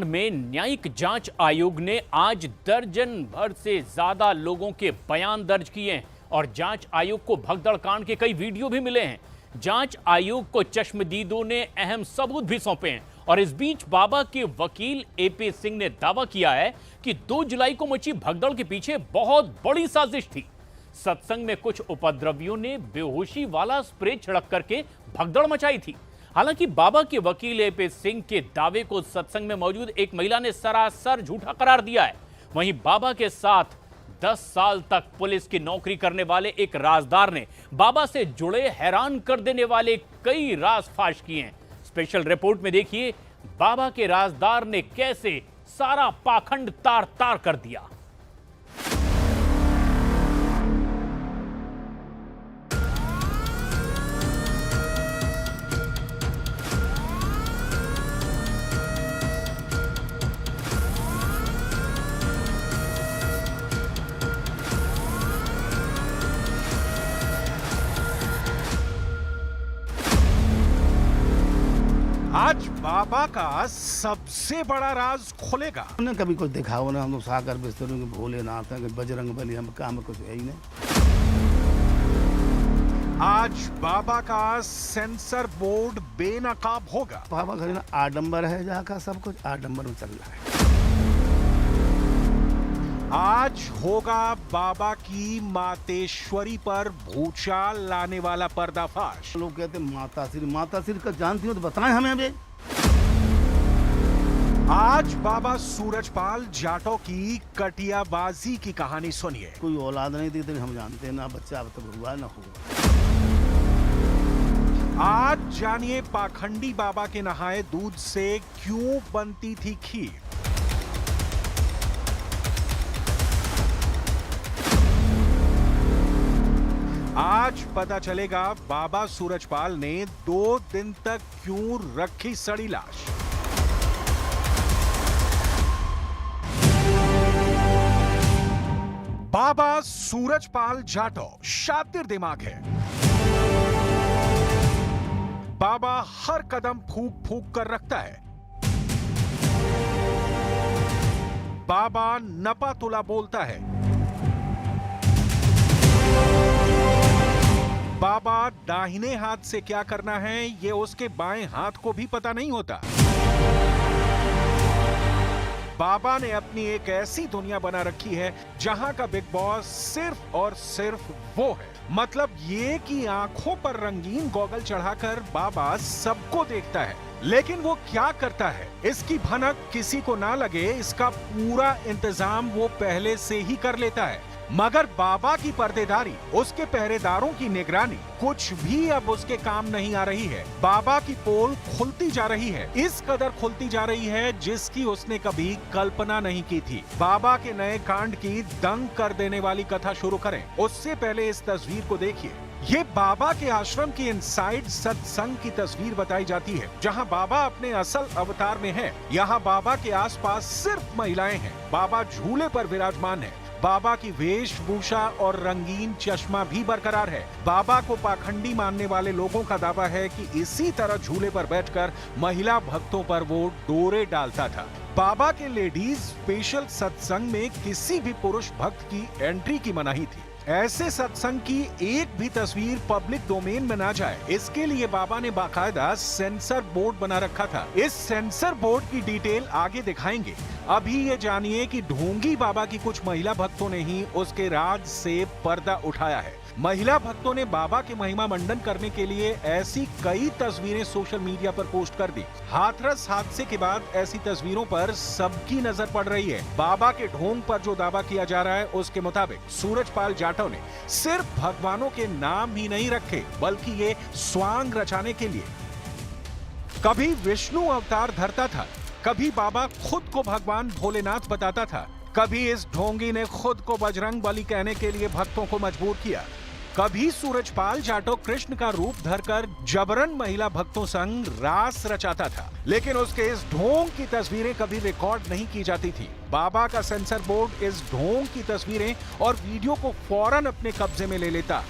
में न्यायिक जांच आयोग ने आज दर्जन भर से ज्यादा लोगों के बयान दर्ज किए हैं और जांच आयोग को भगदड़ कांड के कई वीडियो भी मिले हैं। जांच आयोग को चश्मदीदों ने अहम सबूत भी सौंपे हैं और इस बीच बाबा के वकील एपी सिंह ने दावा किया है कि 2 जुलाई को मची भगदड़ के पीछे बहुत बड़ी साजिश थी। सत्संग में कुछ उपद्रवियों ने बेहोशी वाला स्प्रे छिड़क करके भगदड़ मचाई थी। हालांकि बाबा के वकील एपी सिंह के दावे को सत्संग में मौजूद एक महिला ने सरासर झूठा करार दिया है। वहीं बाबा के साथ 10 साल तक पुलिस की नौकरी करने वाले एक राजदार ने बाबा से जुड़े हैरान कर देने वाले कई राज फाश किए हैं। स्पेशल रिपोर्ट में देखिए बाबा के राजदार ने कैसे सारा पाखंड तार तार कर दिया। आज बाबा का सबसे बड़ा राज खुलेगा। हमने कभी कुछ दिखाओ ना, हम लोग सागर बिस्तरों के भोलेनाथ हैं, बजरंग बली, हम काम कुछ है ही नहीं। आज बाबा का सेंसर बोर्ड बेनकाब होगा। बाबा घर ना आडंबर है, जहाँ का सब कुछ आडंबर में चल रहा है। आज होगा बाबा की मातेश्वरी पर भूचाल लाने वाला पर्दाफाश। लोग कहते हैं माता श्री का जानती हो तो बताएं हमें अभी। आज बाबा सूरजपाल जाटव की कटियाबाजी की कहानी सुनिए। कोई औलाद नहीं थी तो हम जानते हैं ना, बच्चा अब तक हुआ ना हुआ। आज जानिए पाखंडी बाबा के नहाए दूध से क्यों बनती थी खीर। आज पता चलेगा बाबा सूरजपाल ने 2 दिन तक क्यों रखी सड़ी लाश। बाबा सूरजपाल जाटव शातिर दिमाग है। बाबा हर कदम फूंक फूंक कर रखता है। बाबा नपा तुला बोलता है। बाबा दाहिने हाथ से क्या करना है ये उसके बाएं हाथ को भी पता नहीं होता। बाबा ने अपनी एक ऐसी दुनिया बना रखी है जहां का बिग बॉस सिर्फ और सिर्फ वो है। मतलब ये कि आंखों पर रंगीन गॉगल चढ़ाकर बाबा सबको देखता है, लेकिन वो क्या करता है इसकी भनक किसी को ना लगे, इसका पूरा इंतजाम वो पहले से ही कर लेता है। मगर बाबा की पर्देदारी, उसके पहरेदारों की निगरानी कुछ भी अब उसके काम नहीं आ रही है। बाबा की पोल खुलती जा रही है, इस कदर खुलती जा रही है जिसकी उसने कभी कल्पना नहीं की थी। बाबा के नए कांड की दंग कर देने वाली कथा शुरू करें उससे पहले इस तस्वीर को देखिए। ये बाबा के आश्रम की इनसाइड सत्संग की तस्वीर बताई जाती है, जहां बाबा अपने असल अवतार में है। यहाँ बाबा के आसपास सिर्फ महिलाएं हैं। बाबा झूले पर विराजमान है। बाबा की वेशभूषा और रंगीन चश्मा भी बरकरार है। बाबा को पाखंडी मानने वाले लोगों का दावा है कि इसी तरह झूले पर बैठकर महिला भक्तों पर वो डोरे डालता था। बाबा के लेडीज स्पेशल सत्संग में किसी भी पुरुष भक्त की एंट्री की मनाही थी। ऐसे सत्संग की एक भी तस्वीर पब्लिक डोमेन में ना जाए, इसके लिए बाबा ने बाकायदा सेंसर बोर्ड बना रखा था। इस सेंसर बोर्ड की डिटेल आगे दिखाएंगे। अभी ये जानिए कि ढोंगी बाबा की कुछ महिला भक्तों ने ही उसके राज से पर्दा उठाया है। महिला भक्तों ने बाबा के महिमा मंडन करने के लिए ऐसी कई तस्वीरें सोशल मीडिया पर पोस्ट कर दी। हाथरस हादसे के बाद ऐसी तस्वीरों पर सबकी नजर पड़ रही है। बाबा के ढोंग पर जो दावा किया जा रहा है उसके मुताबिक सूरजपाल जाटव ने सिर्फ भगवानों के नाम ही नहीं रखे, बल्कि ये स्वांग रचाने के लिए कभी विष्णु अवतार धरता था, कभी बाबा खुद को भगवान भोलेनाथ बताता था, कभी इस ढोंगी ने खुद को बजरंग बली कहने के लिए भक्तों को मजबूर किया, कभी सूरजपाल जाटव कृष्ण का रूप धरकर जबरन महिला भक्तों संग रास रचाता था। लेकिन उसके इस ढोंग की तस्वीरें कभी रिकॉर्ड नहीं की जाती थी। बाबा का सेंसर बोर्ड इस ढोंग की तस्वीरें और वीडियो को फौरन अपने कब्जे में ले लेता।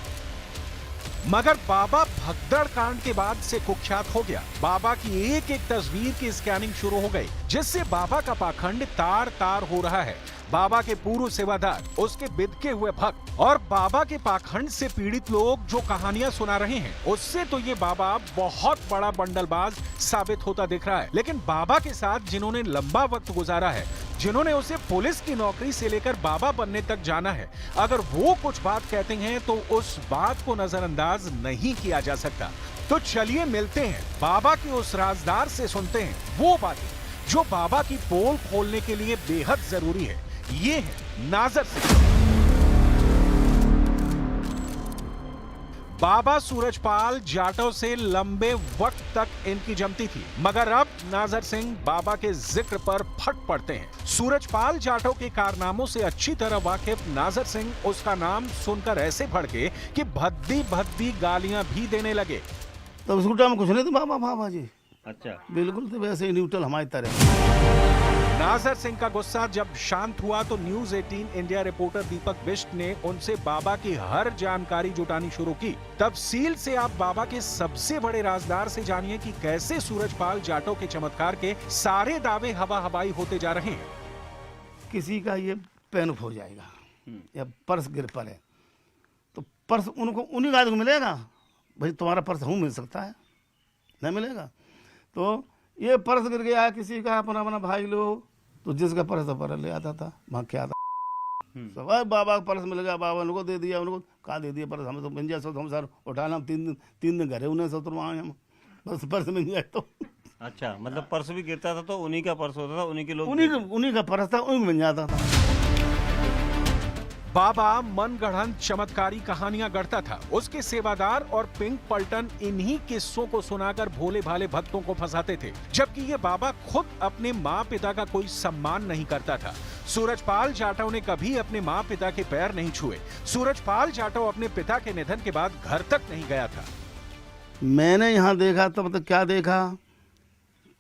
मगर बाबा भगदड़ कांड के बाद से कुख्यात हो गया। बाबा की एक एक तस्वीर की स्कैनिंग शुरू हो गई, जिससे बाबा का पाखंड तार तार हो रहा है। बाबा के पूर्व सेवादार, उसके बिदके हुए भक्त और बाबा के पाखंड से पीड़ित लोग जो कहानियां सुना रहे हैं, उससे तो ये बाबा बहुत बड़ा बंडलबाज साबित होता दिख रहा है। लेकिन बाबा के साथ जिन्होंने लंबा वक्त गुजारा है, जिन्होंने उसे पुलिस की नौकरी से लेकर बाबा बनने तक जाना है, अगर वो कुछ बात कहते हैं तो उस बात को नजरअंदाज नहीं किया जा सकता। तो चलिए मिलते हैं बाबा के उस राजदार से, सुनते हैं वो बातें जो बाबा की पोल खोलने के लिए बेहद जरूरी है। ये है नाजर सिंह। बाबा सूरजपाल जाटव से लंबे वक्त तक इनकी जमती थी, मगर अब नाजर सिंह बाबा के जिक्र पर फट पड़ते हैं। सूरजपाल जाटव के कारनामों से अच्छी तरह वाकिफ नाजर सिंह उसका नाम सुनकर ऐसे भड़के कि भद्दी भद्दी गालियां भी देने लगे। तब उस में कुछ नहीं, तो बाबा बाबा जी अच्छा, बिल्कुल तो वैसे ही न्यूट्रल हमारी तरह। नाजर सिंह का गुस्सा जब शांत हुआ तो न्यूज 18 इंडिया रिपोर्टर दीपक बिष्ट ने उनसे बाबा की हर जानकारी जुटानी शुरू की। तफसील से आप बाबा के सबसे बड़े राजदार से जानिए कि कैसे सूरजपाल जाटव के चमत्कार के सारे दावे हवा हवाई होते जा रहे हैं। किसी का ये पेन हो जाएगा या पर्स गिर पड़े तो पर्स उनको उन्हीं गाड़ी को मिलेगा। भाई तुम्हारा पर्स हूँ मिल सकता है, नहीं मिलेगा। तो ये पर्स गिर गया किसी का, अपना अपना भाई लोग, तो जिसका पर्स था पर्स ले आता था, वहाँ क्या था सब बाबा का पर्स मिल गया, बाबा उनको दे दिया, उनको कहा दे दिया पर्स, हमें तो मिल जाए सो हम सर उठाना, हम 3 दिन घरे उन्हें सो वहाँ हम बस पर्स मिल जाए तो। अच्छा, मतलब पर्स भी गिरता था तो उन्हीं का पर्स होता था, उन्हीं के लोग, उन्हीं का पर्स था, उन्हीं मिल जाता था। बाबा मनगढ़ंत चमत्कारी कहानियां गढ़ता था। उसके सेवादार और पिंक पलटन इन्हीं किस्सों को सुनाकर भोले भाले भक्तों को फंसाते थे, जबकि ये बाबा खुद अपने माँ पिता का कोई सम्मान नहीं करता था। सूरजपाल जाटव ने कभी अपने माँ पिता के पैर नहीं छुए। सूरजपाल जाटव अपने पिता के निधन के बाद घर तक नहीं गया था। मैंने यहाँ देखा तो मतलब क्या देखा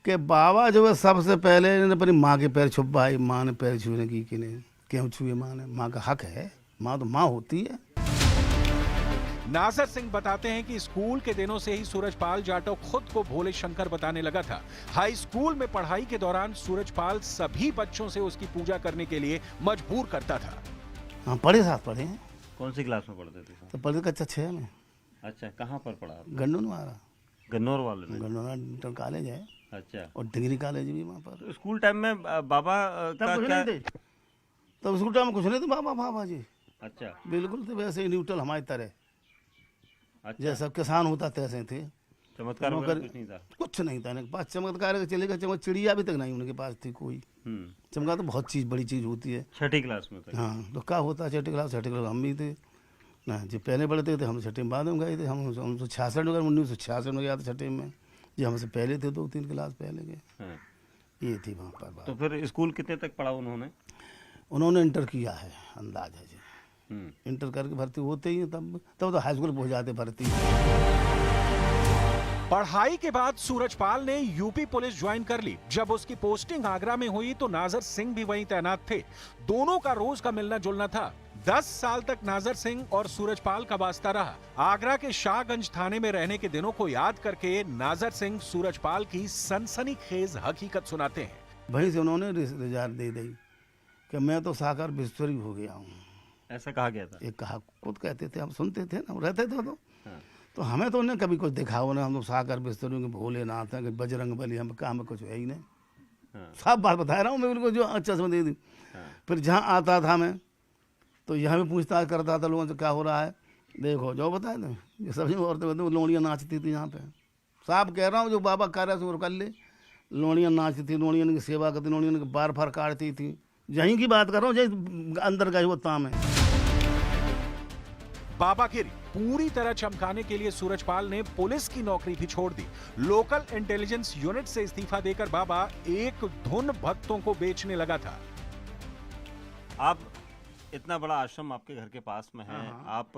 कि बाबा जो है सबसे पहले अपनी माँ के पैर छुपाए। माँ ने पैर छूने की कि नहीं, क्यों छुए? माँ ने, माँ का हक है, माँ तो माँ होती है। नाजर सिंह बताते हैं कि स्कूल के दिनों से ही सूरजपाल जाटव खुद को भोले शंकर बताने लगा था। हाई स्कूल में पढ़ाई के दौरान सूरजपाल सभी बच्चों से उसकी पूजा करने के लिए मजबूर करता था। हाँ, पढ़े साथ पढ़े हैं। कौन सी क्लास में पढ़ते थे? तो पढ़े कक्षा 6 में। अच्छा, कहाँ पर पढ़ा? गन्नौर मारा, गन्नौर वाले में? गन्नौर इंटर कॉलेज है। अच्छा, और डिग्री कॉलेज भी वहाँ पर। तो स्कूल टाइम में बाबा का क्या? तब स्कूल टाइम में कुछ नहीं, तो बाबा बाबा जी अच्छा, बिल्कुल तो वैसे ही न्यूट्रल हमारी तरह, अच्छा, जैसा किसान होता तैसे थे। चमत्कार वगैरह कुछ नहीं था? कुछ नहीं था इनके पास। चमत्कार के चलेगा, चिड़िया भी तक नहीं उनके पास थी कोई। चमत्कार तो बहुत चीज़, बड़ी चीज़ होती है। 6ठी क्लास में था? हाँ, तो क्या होता है 6ठी क्लास हम भी थे ना, जब पहले पढ़ते थे हम 6ठी में बाद में गए थे। हम 1966 में 1966 में गया था 6ठी में, जो हमसे पहले थे 2-3 क्लास पहले के। हाँ। ये थी वहाँ पर बात। तो फिर स्कूल कितने तक पढ़ा उन्होंने? उन्होंने इंटर किया है, अंदाज है जी। इंटर करके भर्ती होते ही तब तो हाई स्कूल पहुँच जाते भर्ती। पढ़ाई के बाद सूरजपाल ने यूपी पुलिस ज्वाइन कर ली। जब उसकी पोस्टिंग आगरा में हुई तो नाजर सिंह भी वहीं तैनात थे। दोनों का रोज का मिलना जुलना था। 10 साल तक नाजर सिंह और सूरजपाल का वास्ता रहा। आगरा के शाहगंज थाने में रहने के दिनों को याद करके नाजर सिंह सूरजपाल की सनसनीखेज हकीकत सुनाते हैं। वहीं से उन्होंने रिजार्ट दे दी कि मैं तो साकार बिस्तरी हो गया हूँ। ऐसा कहा गया था? ये कहा खुद कहते थे, हम सुनते थे ना, रहते थे तो हमें तो उन्हें कभी कुछ दिखा हो ना। हम लोग साकार बिस्तरी के भोलेनाथ हैं कि बजरंग बली, हम काम में कुछ है ही नहीं। सब बात बता रहा हूँ मैं उनको, जो अच्छा समझ दे दी। फिर जहाँ आता था मैं तो यहाँ भी पूछताछ करता था लोगों से क्या हो रहा है। देखो जो बताए थे, ये सभी औरतें बताते लोनियाँ नाचती थी यहाँ पे। साफ कह रहा हूँ, जो बाबा कर रहा है कर ले। लोनियाँ नाचती थी, लोनियाँ की सेवा करती, लोनियाँ की बार फार काटती थी। यहीं की बात कर रहा हूँ, जहीं अंदर का वो ताम है। बाबागिरी पूरी तरह चमकाने के लिए सूरजपाल ने पुलिस की नौकरी भी छोड़ दी। लोकल इंटेलिजेंस यूनिट से इस्तीफा देकर बाबा एक धुन भक्तों को बेचने लगा था। आप इतना बड़ा आश्रम आपके घर के पास में है, आप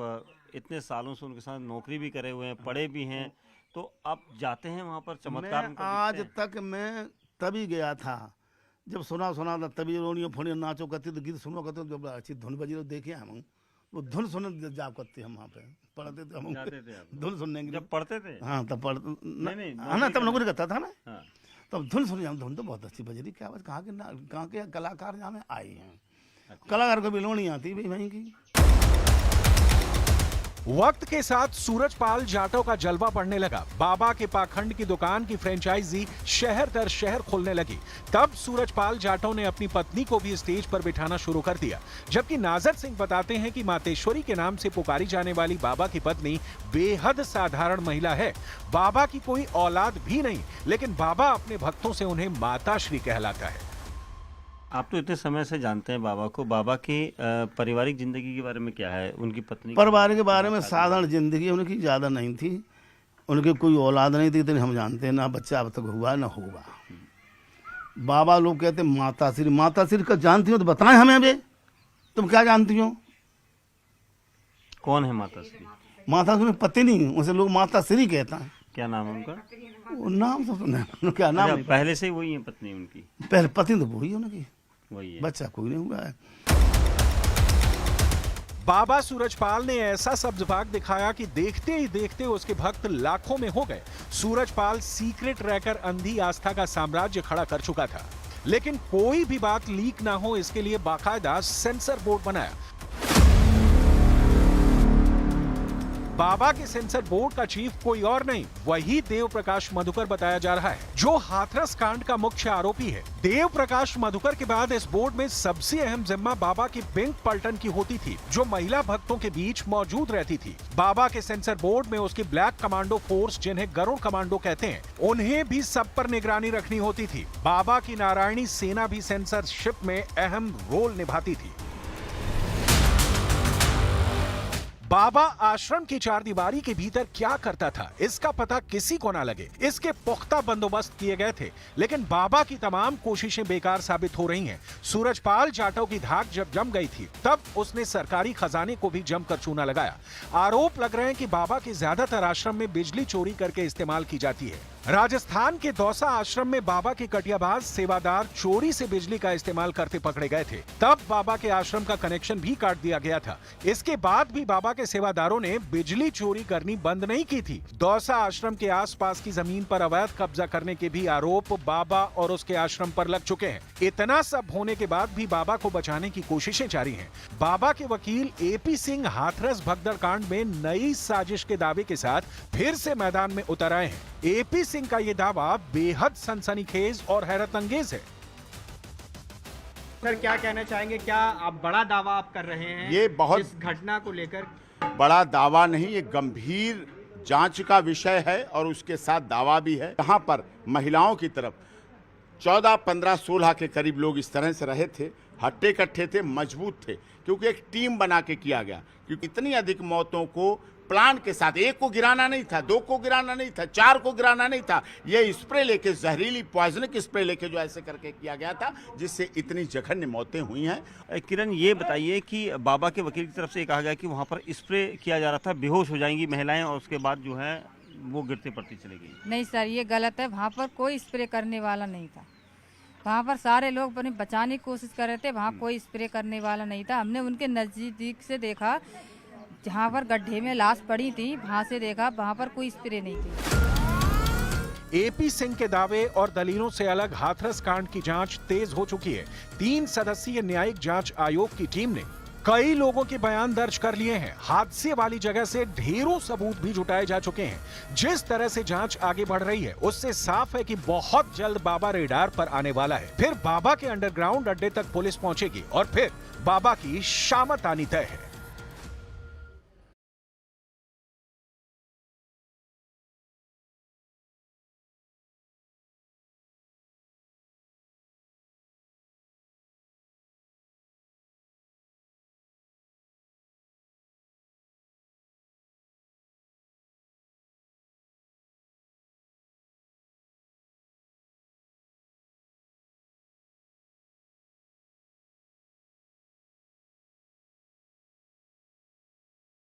इतने सालों से उनके साथ नौकरी भी करे हुए हैं, पढ़े भी हैं, तो आप जाते हैं वहाँ पर चमत्कार? आज तक मैं तभी गया था जब सुना था, तभी रोनियों फोनियों नाचो करती तो गीत सुनो करते, जब अच्छी धुन बजी तो देखे हम वो धुन सुनने जा करते हम वहाँ पे पढ़ते थे हम, जाते थे आप? धुन सुनने के लिए। जब पढ़ते थे? हाँ तब पढ़ते नहीं, हाँ ना, तब नौकरी करता था ना, हाँ। तब धुन सुन जाऊँ, धुन तो बहुत अच्छी बज रही, क्या बात, कहाँ के कलाकार यहाँ में आए हैं, कलाकार को बिलो नहीं आती भाई वहीं की। वक्त के साथ सूरजपाल जाटव का जलवा बढ़ने लगा। बाबा के पाखंड की दुकान की फ्रेंचाइजी शहर दर शहर खुलने लगी। तब सूरजपाल जाटव ने अपनी पत्नी को भी स्टेज पर बिठाना शुरू कर दिया। जबकि नाजर सिंह बताते हैं कि मातेश्वरी के नाम से पुकारी जाने वाली बाबा की पत्नी बेहद साधारण महिला है। बाबा की कोई औलाद भी नहीं, लेकिन बाबा अपने भक्तों से उन्हें माताश्री कहलाता है। आप तो इतने समय से जानते हैं बाबा को, बाबा की पारिवारिक जिंदगी के बारे में क्या है? उनकी पत्नी परिवार के बारे में साधारण जिंदगी उनकी ज़्यादा नहीं थी, उनकी कोई औलाद नहीं थी, इतनी हम जानते हैं, ना बच्चा अब तक हुआ ना होगा। बाबा लोग कहते माताश्री का जानती हो तो बताएं हमें, अभी तुम क्या जानती हो? कौन है माताश्री? माताश्री पति नहीं, उसे लोग माताश्री कहता है। क्या नाम है उनका? वो नाम तो सुना, क्या नाम अच्छा, पहले से ही वही है पत्नी उनकी? पहले पत्नी तो वही है उनकी, वही है, बच्चा कोई नहीं हुआ है। बाबा सूरजपाल ने ऐसा सब्जबाग दिखाया कि देखते ही देखते उसके भक्त लाखों में हो गए। सूरजपाल सीक्रेट रहकर अंधी आस्था का साम्राज्य खड़ा कर चुका था, लेकिन कोई भी बात लीक ना हो इसके लिए बाकायदा सेंसर बोर्ड बनाया। बाबा के सेंसर बोर्ड का चीफ कोई और नहीं, वही देव प्रकाश मधुकर बताया जा रहा है, जो हाथरस कांड का मुख्य आरोपी है। देव प्रकाश मधुकर के बाद इस बोर्ड में सबसे अहम जिम्मा बाबा की बिंग पलटन की होती थी, जो महिला भक्तों के बीच मौजूद रहती थी। बाबा के सेंसर बोर्ड में उसकी ब्लैक कमांडो फोर्स, जिन्हें गरुड़ कमांडो कहते हैं, उन्हें भी सब पर निगरानी रखनी होती थी। बाबा की नारायणी सेना भी सेंसरशिप में अहम रोल निभाती थी। बाबा आश्रम की चारदीवारी के भीतर क्या करता था, इसका पता किसी को ना लगे, इसके पुख्ता बंदोबस्त किए गए थे, लेकिन बाबा की तमाम कोशिशें बेकार साबित हो रही हैं। सूरजपाल जाटव की धाक जब जम गई थी, तब उसने सरकारी खजाने को भी जमकर चूना लगाया। आरोप लग रहे हैं कि बाबा के ज्यादातर आश्रम में बिजली चोरी करके इस्तेमाल की जाती है। राजस्थान के दौसा आश्रम में बाबा के कटियाबाज सेवादार चोरी से बिजली का इस्तेमाल करते पकड़े गए थे। तब बाबा के आश्रम का कनेक्शन भी काट दिया गया था। इसके बाद भी बाबा के सेवादारों ने बिजली चोरी करनी बंद नहीं की थी। दौसा आश्रम के आसपास की जमीन पर अवैध कब्जा करने के भी आरोप बाबा और उसके आश्रम पर लग चुके हैं। इतना सब होने के बाद भी बाबा को बचाने की कोशिशें जारी हैं। बाबा के वकील एपी सिंह हाथरस भगदड़ कांड में नई साजिश के दावे के साथ फिर से मैदान में उतर आए हैं। एपी सिंह का ये दावा बेहद सनसनीखेज और हैरत अंगेज है। सर क्या कहना चाहेंगे, क्या आप बड़ा दावा आप कर रहे हैं ये बहुत इस घटना को लेकर? बड़ा दावा नहीं, ये गंभीर जांच का विषय है और उसके साथ दावा भी है। यहाँ पर महिलाओं की तरफ 14, 15, 16 के करीब लोग इस तरह से रहे थे, हट्टे कट्ठे थे, मजबूत थे, क्योंकि एक टीम बना के किया गया। क्योंकि इतनी अधिक मौतों को प्लान के साथ, एक को गिराना नहीं था, 2 को गिराना नहीं था, 4 को गिराना नहीं था, ये स्प्रे लेके, जहरीली पॉइजनिक स्प्रे लेके जो ऐसे करके किया गया था, जिससे इतनी जघन्य मौतें हुई हैं। किरण ये बताइए कि बाबा के वकील की तरफ से कहा गया कि वहाँ पर स्प्रे किया जा रहा था, बेहोश हो जाएंगी महिलाएं और उसके बाद जो है वो गिरते पड़ती चली गई। नहीं सर, ये गलत है। वहाँ पर कोई स्प्रे करने वाला नहीं था। वहाँ पर सारे लोग अपने बचाने की कोशिश कर रहे थे, वहाँ कोई स्प्रे करने वाला नहीं था। हमने उनके नज़दीक से देखा, जहाँ पर गड्ढे में लाश पड़ी थी, वहाँ से देखा, वहाँ पर कोई स्प्रे नहीं थी। एपी सिंह के दावे और दलीलों से अलग हाथरस कांड की जांच तेज हो चुकी है। 3 सदस्यीय न्यायिक जांच आयोग की टीम ने कई लोगों के बयान दर्ज कर लिए हैं। हादसे वाली जगह से ढेरों सबूत भी जुटाए जा चुके हैं। जिस तरह से जांच आगे बढ़ रही है, उससे साफ है कि बहुत जल्द बाबा रेडार पर आने वाला है। फिर बाबा के अंडरग्राउंड अड्डे तक पुलिस पहुंचेगी और फिर बाबा की शामत आनी तय है।